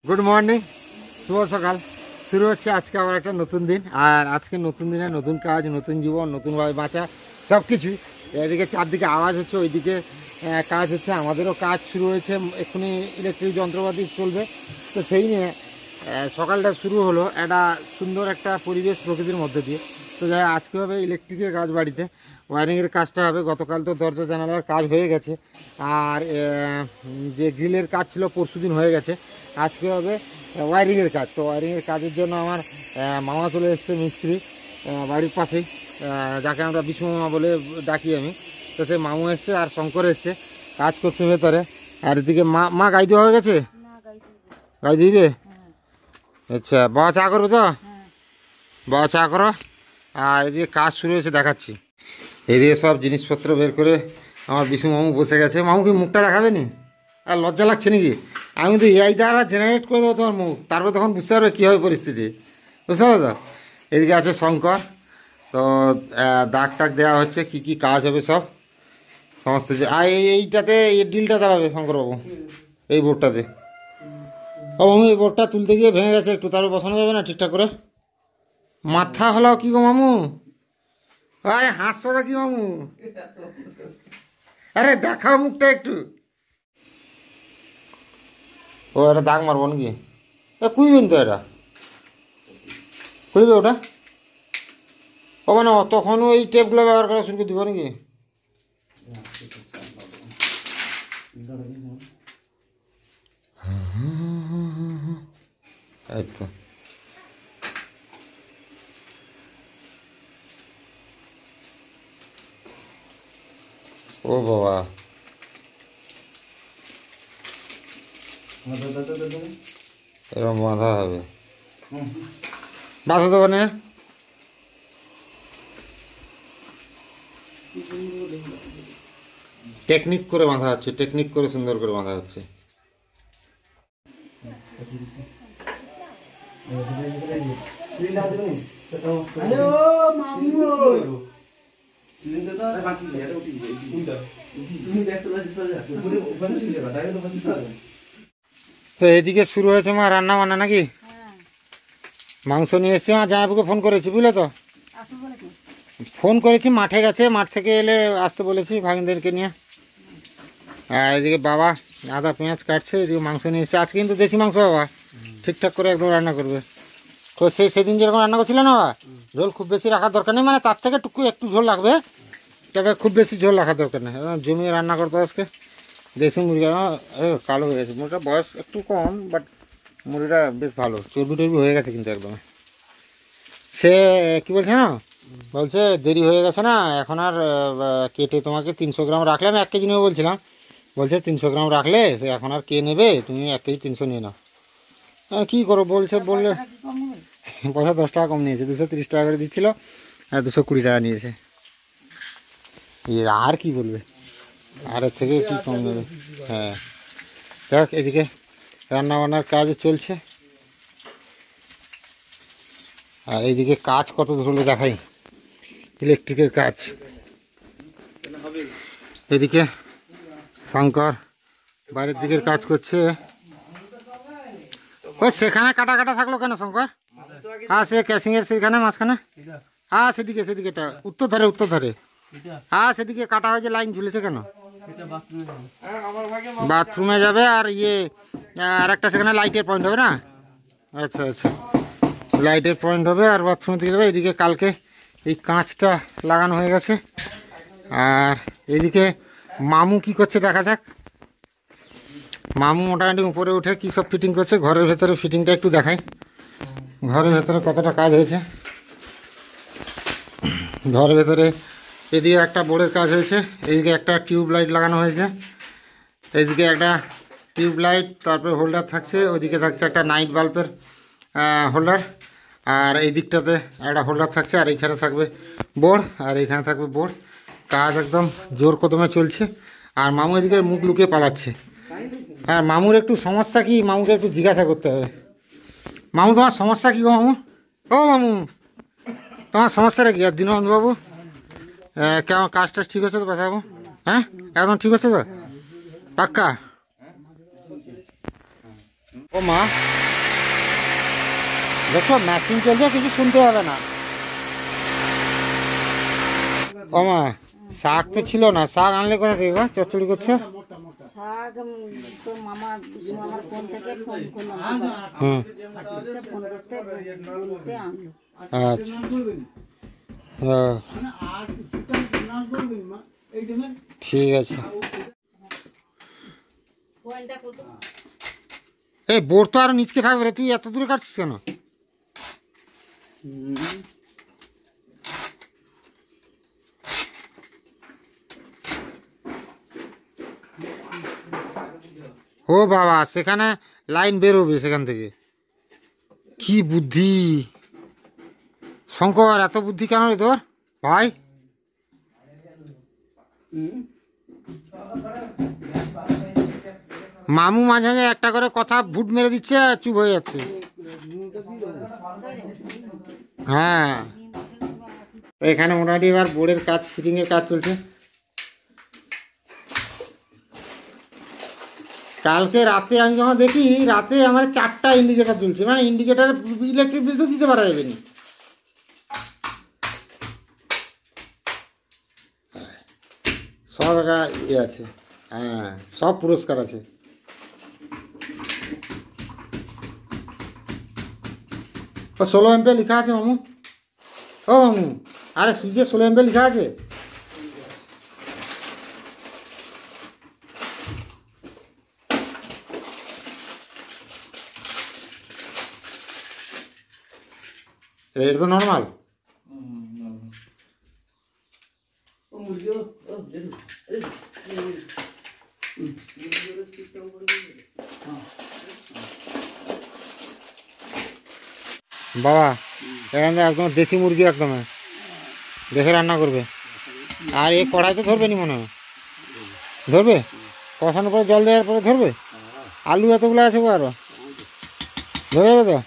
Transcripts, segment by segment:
Good morning, শুভ সকাল। শুরু হচ্ছে আজকে আবার একটা নতুন দিন। আর আজকে নতুন দিনে নতুন কাজ, নতুন জীবন, নতুনভাবে বাঁচা, সব কিছুই। এদিকে চারদিকে আওয়াজ হচ্ছে, ওইদিকে কাজ হচ্ছে, আমাদেরও কাজ শুরু হয়েছে। এক্ষুনি ইলেকট্রিক যন্ত্রপাতি চলবে, তো সেই নিয়ে সকালটা শুরু হলো একটা সুন্দর একটা পরিবেশ প্রকৃতির মধ্যে দিয়ে। তো যাই আজকে হবে ইলেকট্রিকের কাজ, বাড়িতে ওয়ারিংয়ের কাজটা হবে। গতকাল তো দরজা জানালার কাজ হয়ে গেছে, আর যে গ্রিলের কাজ ছিল পরশুদিন হয়ে গেছে। আজকে হবে ওয়ারিংয়ের কাজ। তো ওয়ারিংয়ের কাজের জন্য আমার মামা চলে এসছে, মিস্ত্রি বাড়ির পাশেই, যাকে আমরা বিষ্ণু মামা বলে ডাকি আমি। তো সে মামু এসছে আর শঙ্কর এসছে, কাজ করছে ভেতরে। আর এদিকে মা গাই দেওয়া হয়ে গেছে, গাই দিবে। আচ্ছা, বাবা চা করবে তো? বাবা চা করো। আর এদিকে কাজ শুরু হয়েছে, দেখাচ্ছি। এদিকে সব জিনিসপত্র বের করে আমার বিষ্ণু মামু বসে গেছে। মামু কি মুখটা দেখাবে নি? আর লজ্জা লাগছে নাকি? আমি তো এআই দ্বারা জেনারেট করে দেবো তোমার মুখ, তারপর তখন বুঝতে পারবে কী হবে পরিস্থিতি, বুঝতে পারো তো? এদিকে আছে শঙ্কর। তো দাগ টাগ দেওয়া হচ্ছে, কি কি কাজ হবে সব সমস্ত। যে এইটাতে এই ডিলটা চালাবে শঙ্করবাবু, এই বোর্ডটাতে। ও মামু, এই বোর্ডটা তুলতে গিয়ে ভেঙে গেছে একটু, তারপর বসানো যাবে না ঠিকঠাক করে? মাথা হলো কি গো মামু? আরে হাসছো না কি মামু? আরে দেখাও মুখটা একটু। ও এটা দাগ মারবো নাকি? কুইবেন তো, এটা খুলবে ওটা? ও মানে তখনও এই টেপগুলো ব্যবহার করা শুরু করে দিব নাকি? এই তো ও বাবা, এরকম বাঁধা হবে? বাঁধা দেবো না, টেকনিক করে বাঁধা হচ্ছে, টেকনিক করে সুন্দর করে বাঁধা হচ্ছে। তো এদিকে শুরু হয়েছে মা রান্না বান্না নাকি? মাংস নিয়ে এসছি, আমার জামাইবাবুকে ফোন করেছি, বুঝলে তো? ফোন করেছি, মাঠে গেছে, মাঠ থেকে এলে আসতে বলেছি ভাগিনদেরকে নিয়ে। আর এদিকে বাবা আদা পেঁয়াজ কাটছে, এদিকে মাংস নিয়ে এসছে। আজকে কিন্তু দেশি মাংস বাবা, ঠিকঠাক করে একদম রান্না করবে। তো সেদিন যেরকম রান্না করছিল না বাবা, ঝোল খুব বেশি রাখার দরকার নেই, মানে তার থেকে একটু ঝোল লাগবে, তবে খুব বেশি ঝোল রাখার দরকার নেই। জমিয়ে রান্না করতে আজকে দেশি মুরগি। কালো হয়ে গেছে মুরগিটা, বয়স একটু কম, বাট মুরগিটা বেশ ভালো, চর্বি টর্বি হয়ে গেছে কিন্তু একদম। সে কি বলছে না, বলছে দেরি হয়ে গেছে না এখন আর কেটে তোমাকে 300 গ্রাম রাখলে, আমি 1 কেজি নেবো বলছিলাম, বলছে 300 গ্রাম রাখলে সে এখন আর কে নেবে, তুমি 1 কেজি 300 নিয়ে নাও। কী করো বলছে, বললে পয়সা 10 টাকা কম নিয়েছে, 230 টাকা করে দিচ্ছিল, আর 220 টাকা নিয়েছে। আর কি বলবে, আর এর থেকে কি কম নেবে? হ্যাঁ, দেখ এদিকে রান্নাবান্নার কাজ চলছে। আর এইদিকে কাজ কত দূর হলো দেখাই, ইলেকট্রিকের কাজ। এদিকে শঙ্কর বাইরের দিকের কাজ করছে। ওই সেখানে কাটা কাটা থাকলো কেন শঙ্কর? হ্যাঁ, সে ক্যাশিংয়ের সেইখানে মাঝখানে, হ্যাঁ সেদিকেটা উত্তর ধারে, হ্যাঁ সেদিকে কাটা হয়েছে, লাইন ঝুলেছে কেন? বাথরুমে যাবে। আর আর একটা সেখানে লাইটের পয়েন্ট হবে না? আচ্ছা, লাইটের পয়েন্ট হবে আর বাথরুমের দিকে যাবে। এদিকে কালকে এই কাঁচটা লাগানো হয়ে গেছে। আর এদিকে মামু কি করছে দেখা যাক। মামু মোটামুটি উপরে উঠে কী সব ফিটিং করছে, ঘরের ভেতরে ফিটিংটা একটু দেখাই, ঘরের ভেতরে কতটা কাজ হয়েছে। ঘরের ভেতরে এদিকে একটা বোর্ডের কাজ হয়েছে, এদিকে একটা টিউব লাইট লাগানো হয়েছে, এদিকে একটা টিউব লাইট, তারপরে হোল্ডার থাকছে, ওইদিকে থাকছে একটা নাইট বাল্বের হোল্ডার, আর এই দিকটাতে একটা হোল্ডার থাকছে, আর এইখানে থাকবে বোর্ড, আর এইখানে থাকবে বোর্ড। কাজ একদম জোর কদমে চলছে। আর মামু এদিকে মুখ লুকিয়ে পালাচ্ছে। আর মামুর একটু সমস্যা কি, মামুকে একটু জিজ্ঞাসা করতে হবে। মামু তোমার সমস্যা কী গো মামু? ও মামু, তোমার সমস্যাটা কি? আর দীনবন্ধুবাবু কেমন, কাজ টাজ ঠিক হচ্ছে তো বাবু? হ্যাঁ, একদম ঠিক হচ্ছে তো, পাক্কা? ও মা দেখো ম্যাচিং চলছে, কিছু শুনতে হবে না। ও মা, শাক তো ছিল না, শাক আনলে কোথা থেকে গো? চচ্চড়ি করছো? শাক তো মামার ফোন থেকে ফোন করলাম, হুম, ফোন করতে বলতে আনলো। আচ্ছা, হ্যাঁ, ঠিক আছে। এই বোর তো আরো নিচকে থাকবে রে, তুই এত দূরে কাটছিস কেন? ও বাবা, সেখানে লাইন বেরোবে সেখান থেকে। কি বুদ্ধি শঙ্কর, এত বুদ্ধি কেন রে তোর ভাই? মামু মাঝে মাঝে একটা করে কথা ভুট মেরে দিচ্ছে আর চুপ হয়ে যাচ্ছে। হ্যাঁ, এখানে মোটামুটি এবার বোর্ডের কাজ, ফিটিং এর কাজ চলছে। কালকে রাতে আমি যখন দেখি, রাতে আমার 4টা ইন্ডিকেটার জ্বলছে, মানে ইন্ডিকেটার ইলেকট্রিক বিল তো দিতে পারা যাবে না। সব একটা ইয়ে আছে, হ্যাঁ, সব পুরস্কার আছে। 16 এম্পিয়ার লেখা আছে মামু। ও মামু, আরে সুইচে 16 এম্পিয়ার লেখা আছে। এটা তো নর্মাল। বাবা, এখানে একদম দেশি মুরগি, একদম দেখে রান্না করবে। আর এই কড়াই তো ধরবে নি মনে হয়? ধরবে? কষানোর পরে জল দেওয়ার পরে ধরবে? আলু এতগুলো আছে গো, আরো ধরে যাবে তো?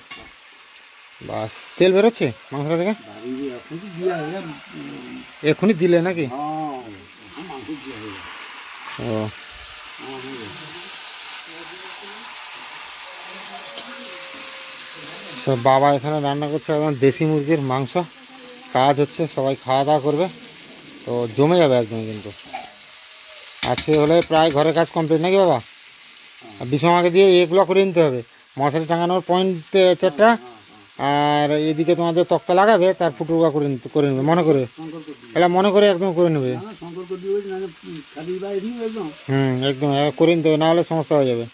বাস, তেল বেরোচ্ছে মাংসটা থেকে? এক্ষুনি দিলে নাকি? ও, সব বাবা এখানে রান্না করছে একদম দেশি মুরগির মাংস। কাজ হচ্ছে, সবাই খাওয়া দাওয়া করবে, তো জমে যাবে একদম। কিন্তু আজকে হলে প্রায় ঘরের কাজ কমপ্লিট নাকি বাবা? বিছানাকে দিয়ে এগুলো করে নিতে হবে, মশারি টাঙানোর পয়েন্ট 4টা, আর এদিকে তোমাদের তক্তা লাগাবে, তার ফুটুকা করে নেবে মনে করে, এলা মনে করে একদম করে নেবে। একদম করে নিতে হবে, না হলে সমস্যা হয়ে যাবে।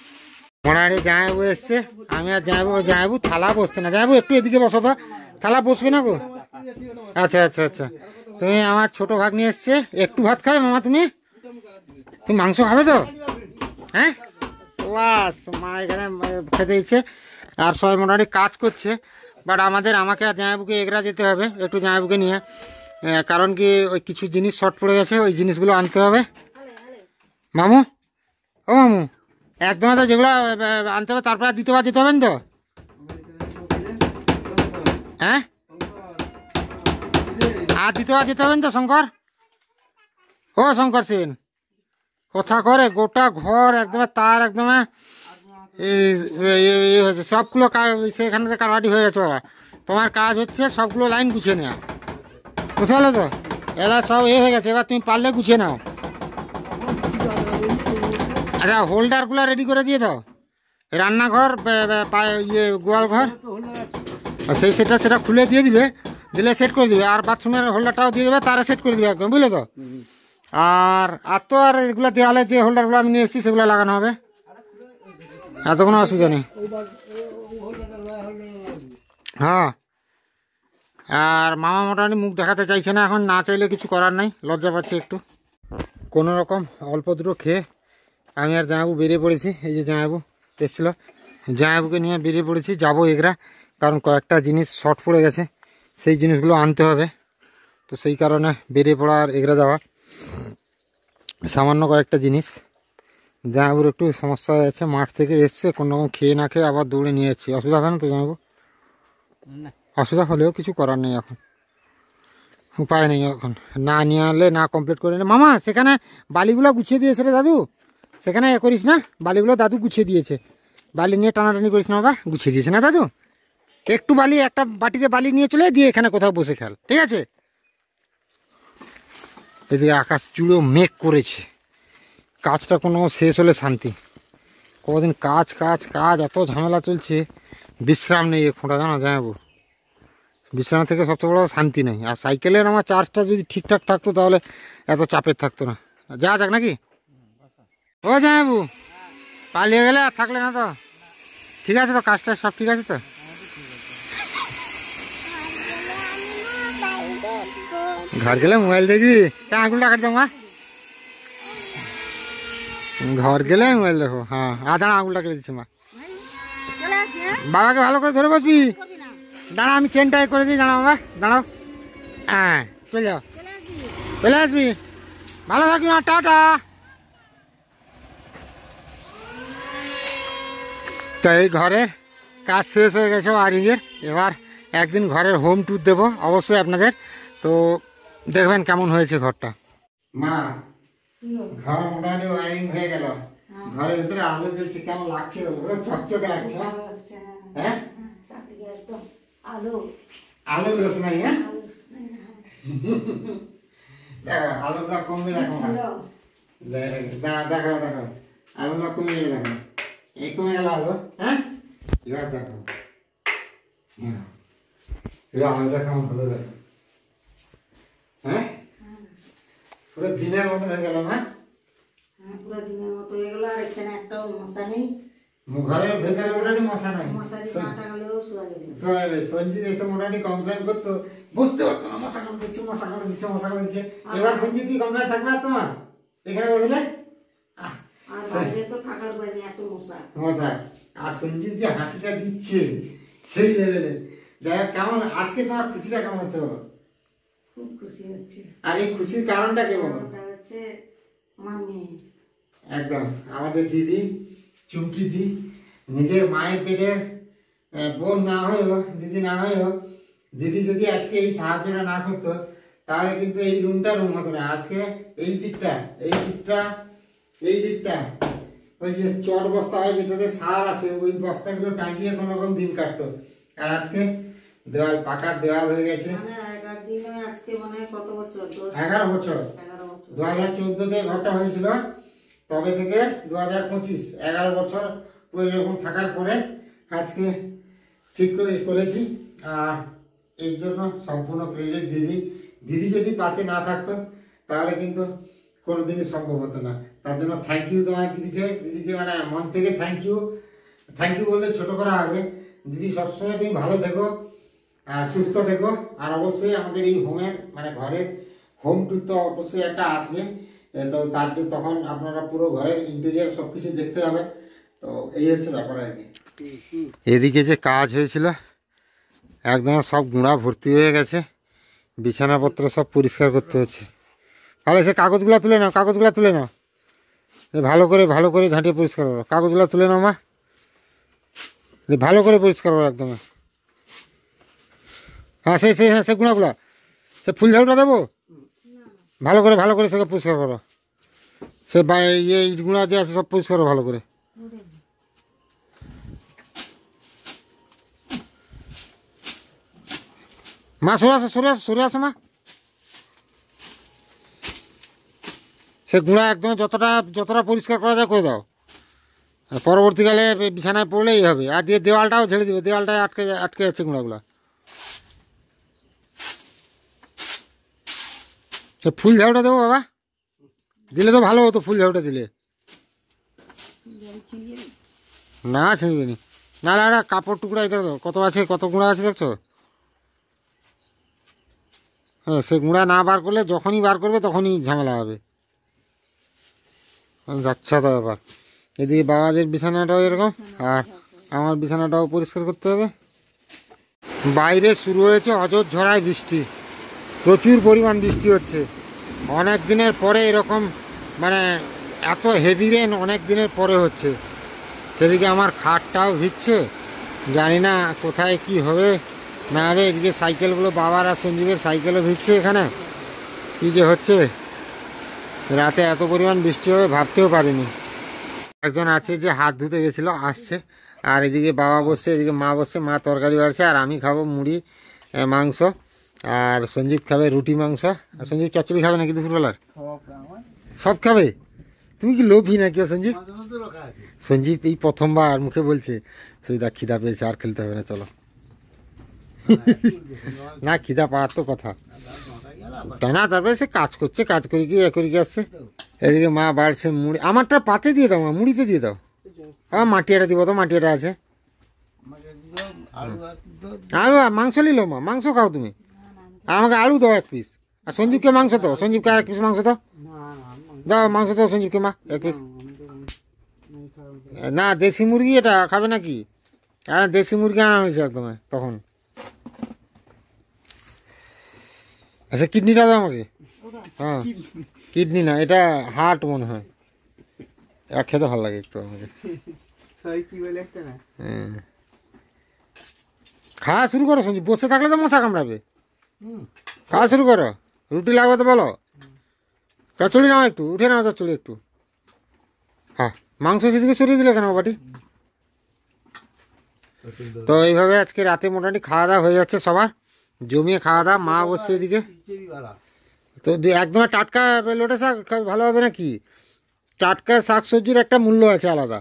মোটামুটি জামাইবাবু এসছে, আমি আর জামাইবাবু থালা বসছে না। জামাইবাবু একটু এদিকে বসো তো, থালা বসবে না গো? আচ্ছা আচ্ছা আচ্ছা, তুমি আমার ছোট ভাগ নিয়ে এসছে, একটু ভাত খাবে মামা? তুমি মাংস খাবে তো? হ্যাঁ, বাস, মা এখানে খেতে দিচ্ছে, আর সবাই মোটামুটি কাজ করছে। বাট আমাকে আর জামাইবাবুকে এগরা যেতে হবে একটু, জামাইবাবুকে নিয়ে। কারণ কি, ওই কিছু জিনিস শর্ট পড়ে গেছে, ওই জিনিসগুলো আনতে হবে। মামু, ও মামু, একদম তো যেগুলো আনতে হবে তারপরে দ্বিতীয়বার যেতে হবেন তো? হ্যাঁ, আর দ্বিতীয়বার যেতে হবেন তো শঙ্কর? ও শঙ্কর সেন, কথা করে গোটা ঘর একদম তার একদম হয়েছে, সবগুলো সেখানে থেকে কাটাকাটি হয়ে গেছে বাবা। তোমার কাজ হচ্ছে সবগুলো লাইন গুছিয়ে নেওয়া, বুঝতে পারলো তো? এলা সব হয়ে গেছে, এবার তুমি পারলে গুছিয়ে নাও। আচ্ছা, হোল্ডারগুলো রেডি করে দিয়ে দাও। রান্নাঘর, গোয়াল ঘর, সেটা খুলে দিয়ে দিবে, দিলে সেট করে দিবে। আর বাথরুমের হোল্ডারটাও দিয়ে দেবে, তারা সেট করে দিবে একদম, বুঝলে তো? আর তো আর এগুলো দেওয়ালে যে হোল্ডারগুলো আমি নিয়ে এসেছি সেগুলো লাগানো হবে, এত কোনো অসুবিধা নেই। হ্যাঁ, আর মামা মোটামুটি মুখ দেখাতে চাইছে না এখন, না চাইলে কিছু করার নাই, লজ্জা পাচ্ছে একটু। কোনো রকম অল্প দুটো খেয়ে আমি আর জামাইবাবু বেরিয়ে পড়েছি। এই যে জামাইবাবু এসেছিলো, জামাইবাবুকে নিয়ে বেরিয়ে পড়েছি, যাবো এগরা। কারণ কয়েকটা জিনিস শর্ট পড়ে গেছে, সেই জিনিসগুলো আনতে হবে, তো সেই কারণে বেরিয়ে পড়া আর এগরা যাওয়া। সামান্য কয়েকটা জিনিস, জামাইবাবুর একটু সমস্যা হয়ে যাচ্ছে, মাঠ থেকে এসছে, কোনো রকম খেয়ে না খেয়ে আবার দৌড়ে নিয়ে যাচ্ছি। অসুবিধা হবে না তো জামাইবাবু? অসুবিধা হলেও কিছু করার নেই এখন, উপায় নেই এখন, না নিয়ে আনলে না কমপ্লিট করে নিলে। মামা, সেখানে বালিগুলো গুছিয়ে দিয়েছে রে দাদু, সেখানে করিস না, বালিগুলো দাদু গুছিয়ে দিয়েছে। বালি নিয়ে টানাটানি করিস না বাবা, গুছিয়ে দিয়েছে না দাদু? একটু বালি, একটা বাটিতে বালি নিয়ে চলে দিয়ে এখানে কোথাও বসে খেল, ঠিক আছে? এদিকে আকাশ জুড়েও মেঘ করেছে, কাজটা কোনো শেষ হলে শান্তি। কদিন কাজ কাজ কাজ, এত ঝামেলা চলছে, বিশ্রাম নেই এক ফোঁটা, জানো জানাবো। বিশ্রাম থেকে সবচেয়ে বড় শান্তি নেই। আর সাইকেলের আমার চার্জটা যদি ঠিকঠাক থাকতো তাহলে এত চাপের থাকতো না। যা যাক নাকি ও জানাবো, পালিয়ে গেলে আর থাকলে না তো? ঠিক আছে তো, কাজটা সব ঠিক আছে তো? ঘর গেলে মোবাইল দেখবি? কেন আঙুলটা কাট দাও মা, ঘর গেলে মোবাইল দেখো। হ্যাঁ দাঁড়া, আঙুলটা কেটে দিচ্ছে মা। বাবাকে ভালো করে ধরে বসবি। দাঁড়া আমি চেনটা করে দিই, দাঁড়াও বাবা, দাঁড়াও। হ্যাঁ চলে যাও, চলে আসবি, ভালো থাকবি মা, টাটা। তো এই ঘরের কাজ শেষ হয়ে গেছে ওয়ারিংয়ের। এবার একদিন ঘরের হোম ট্যুর দেবো অবশ্যই আপনাদের, তো দেখবেন কেমন হয়েছে ঘরটা। মা ঘর মোটামুটি ওয়ারিং হয়ে গেল, ঘরের ভিতরে আলো জ্বলছে, কেমন লাগছে? চকচকে লাগছে। হ্যাঁ আলো রোশনাই, হ্যাঁ আলোটা কমবে, দেখো দেখো দেখো আলোটা কমে গেল, দেখো এই কমে গেল আলো। হ্যাঁ এবার দেখো, এবার আলোটা কেমন হলো দেখো। হ্যাঁ পুরো দিনের মতন হয়ে গেল। হ্যাঁ পুরো দিনের মতো হয়ে গেল। আর এখানে একটাও মশা নেই, ঘরের ভেতরে মোটামুটি মশা নাই, মশারি না টাঙালেও শোয়া যাবে। সোয়াবে সঞ্জিত এসে মোটামুটি কমপ্লেন করতো, বুঝতে পারতো না মশা করে দিচ্ছে, মশা করে দিচ্ছে, মশা করে দিচ্ছে। এবার সঞ্জিত কি কমপ্লেন থাকবে আর তোমার এখানে বসলে? আর বাইরে তো থাকার বাইরে এত মশা মশা। আর সঞ্জিত যে হাসিটা দিচ্ছে সেই লেভেলে। দেখ কেমন আজকে তোমার খুশিটা কেমন হচ্ছে বলো? খুব খুশি হচ্ছে। আর এই খুশির কারণটা কি বলো? ওটা হচ্ছে আমার মেয়ে। একদম আমাদের দিদি চুমকি দি, নিজের মায়ের পেটে বোন না হয়েও, দিদি না হয়েও, দিদি যদি আজকে এই সাহায্যটা না করতো তাহলে কিন্তু এই রুমটা রুম হতো না। আজকে এই দিকটা ওই যে চট বস্তা হয় যেটাতে সার আসে, ওই বস্তাগুলো টাঙিয়ে কোনো রকম দিন কাটতো। আর আজকে দেওয়াল, পাকার দেওয়াল হয়ে গেছে। আজকে মানে কত বছর? 11 বছর। 2014-তে ঘরটা হয়েছিল, তবে থেকে 2025 11 বছর ওই রকম থাকার পরে আজকে ঠিক করে করেছি। আর এর জন্য সম্পূর্ণ ক্রেডিট দিদি। দিদি যদি পাশে না থাকতো তাহলে কিন্তু কোনোদিনই সম্ভব হতো না। তার জন্য থ্যাংক ইউ তোমার দিদিকে মানে মন থেকে থ্যাংক ইউ বললে ছোট করা হবে। দিদি সবসময় তুমি ভালো থেকো, সুস্থ থেকো। আর অবশ্যই আমাদের এই হোমের মানে ঘরের হোম ট্যুর তো অবশ্যই একটা আসবে, তো তার যে তখন আপনারা পুরো ঘরের ইন্টেরিয়ার সব কিছু দেখতে হবে। তো এই হচ্ছে ব্যাপার আর কি। এদিকে যে কাজ হয়েছিল একদম সব গুঁড়া ভর্তি হয়ে গেছে, বিছানাপত্র সব পরিষ্কার করতে হচ্ছে। তাহলে সে কাগজগুলো তুলে নাও, ভালো করে ঝাঁটিয়ে পরিষ্কার করো, কাগজগুলো তুলে নাও মা, ভালো করে পরিষ্কার করো একদম। হ্যাঁ সে গুঁড়াগুলো, সে ফুল ঝাড়ুটা দেবো, ভালো করে সেটা পরিষ্কার করো। সে ইট গুঁড়া যে আছে সব পরিষ্কার করো ভালো করে। মা সরে আসো মা। সে গুঁড়া একদম যতটা পরিষ্কার করা যায় করে দাও। পরবর্তীকালে বিছানায় পড়লেই হবে। আর দিয়ে দেওয়ালটাও ঝেড়ে দিবে, দেওয়ালটায় আটকে যাচ্ছে গুঁড়াগুলা। সে ফুল ঝাড়ুটা দেবো বাবা, দিলে তো ভালো হতো, ফুল ঝাড়ুটা দিলে। না ছিঁড়বে নি, না একটা কাপড় টুকরা এটা কত আছে, কত গুঁড়া আছে দেখছো? হ্যাঁ সে গুঁড়া না বার করলে যখনই বার করবে তখনই ঝামেলা হবে। যাচ্ছা তো ব্যাপার। এদিকে বাবাদের বিছানাটাও এরকম, আর আমার বিছানাটাও পরিষ্কার করতে হবে। বাইরে শুরু হয়েছে অঝড় বৃষ্টি, প্রচুর পরিমাণ বৃষ্টি হচ্ছে। অনেক দিনের পরে এরকম মানে এত হেভি রেন অনেক দিনের পরে হচ্ছে। সেদিকে আমার খাটটাও ভিজছে, জানি না কোথায় কি হবে না হবে। এদিকে সাইকেলগুলো, বাবার আর সঞ্জীবের সাইকেলও ভিজছে। এখানে কী যে হচ্ছে, রাতে এত পরিমাণ বৃষ্টি হবে ভাবতেও পারিনি। একজন আছে যে হাত ধুতে গেছিলো, আসছে, আর এদিকে বাবা বসছে, এদিকে মা বসছে, মা তরকারি বাড়ছে, আর আমি খাবো মুড়ি মাংস, আর সঞ্জীব খাবে রুটি মাংস। আর সঞ্জীব চচ্চড়ি খাবে নাকি দুপুরবেলার? সব খাবে? তুমি কি লোভী নাকি সঞ্জীব? সঞ্জীব এই প্রথমবার মুখে বলছে সুবিধা খিদা পেয়েছে, আর খেলতে হবে না, চলো। না, খিদা পাওয়ার তো কথা, তাই না? তারপরে সে কাজ করছে, কাজ করে গিয়ে করে গিয়ে আসছে। এদিকে মা বাড়ছে মুড়ি, আমারটা পাতে দিয়ে দাও মা, মুড়িতে দিয়ে দাও। আমার মাটিয়াটা দিব তো, মাটিয়াটা আছে। আলু আর মাংস নিল মা, মাংস খাও তুমি, আর আমাকে আলু দাও 1 পিস। আর সঞ্জীবকে মাংস দাও, সঞ্জীবকে 1 পিস মাংস দাও, দাও মাংস দাও সঞ্জীবকে মা 1 পিস। না, দেশি মুরগি এটা খাবে নাকি? হ্যাঁ, দেশি মুরগি আনা হয়েছে একদম তখন। আচ্ছা, কিডনিটা দাও আমাকে। হ্যাঁ, কিডনি না, এটা হার্ট মনে হয়, আর খেতে ভালো লাগে একটু আমাকে। হ্যাঁ, খাওয়া শুরু করো সঞ্জীব, বসে থাকলে তো মশা কামড়াবে। খাওয়া শুরু করো, রুটি লাগবে তো বলো, চচ্চড়ি নাও একটু, উঠে নাও চচ্চড়ি একটু। হ্যাঁ, মাংস সেদিকে সরিয়ে দিলে কেন বাটি? তো এইভাবে আজকে রাতে মোটামুটি খাওয়া দাওয়া হয়ে যাচ্ছে সবার, জমিয়ে খাওয়া দাওয়া। মা বসছে এদিকে, তো একদম টাটকা লোটে শাক ভালো হবে নাকি? টাটকা শাক সবজির একটা মূল্য আছে আলাদা,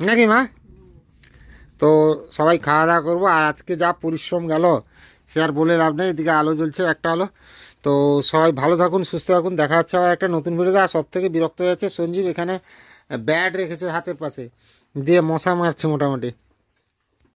নাকি মা? তো সবাই খাওয়া দাওয়া করবো। আর আজকে যা পরিশ্রম গেল সে আর বলে লাভ নেই। এদিকে আলো জ্বলছে, একটা আলো। তো সবাই ভালো থাকুন, সুস্থ থাকুন, দেখা হচ্ছে আবার একটা নতুন ভিডিওতে। আর সব থেকে বিরক্ত হয়ে যাচ্ছে সঞ্জীব, এখানে ব্যাট রেখেছে হাতের পাশে, দিয়ে মশা মারছে মোটামুটি।